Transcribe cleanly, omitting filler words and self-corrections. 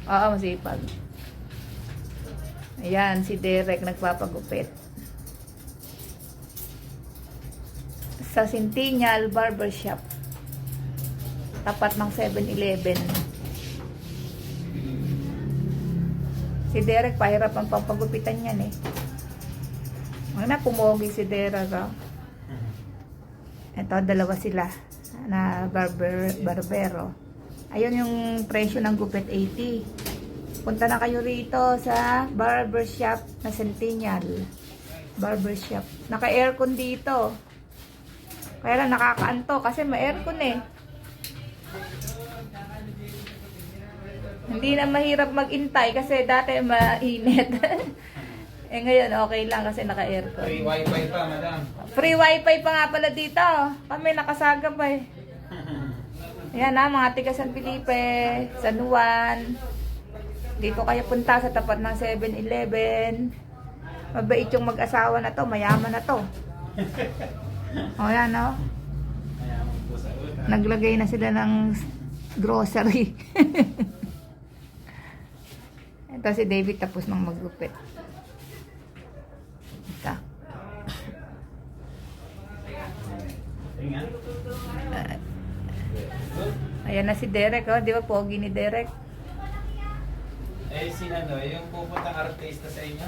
Oo, masipag. Ayan, si Derek nagpapagupit. Sa Centennial Barbershop. Tapat ng 7-Eleven. Si Derek, pahirap ang pampagupitan yan eh. Mga pumogi si Derek. Oh. Ito, dalawa sila na barbero. Ayun yung presyo ng gupit, 80. Punta na kayo rito sa barbershop na Centennial Barbershop. Naka-aircon dito. Kaya lang nakakaanto kasi ma-aircon eh. Hindi na mahirap mag-intay kasi dati mainit. Eh ngayon okay lang kasi naka-aircon. Free wifi pa, madam. Free wifi pa nga pala dito. Kami nakasagap eh. Ayan na, mga tiga San Felipe, San Juan. Dito kayo punta sa tapat ng 7-Eleven. Mabait yung mag-asawa na to, mayaman na to. O yan o. Naglagay na sila ng grocery. Ito si David tapos nang maggupit. Ito. Ayan na si Derek, oh. Di ba pogi ni Derek? Eh, yung pupuntang artista sa inyo?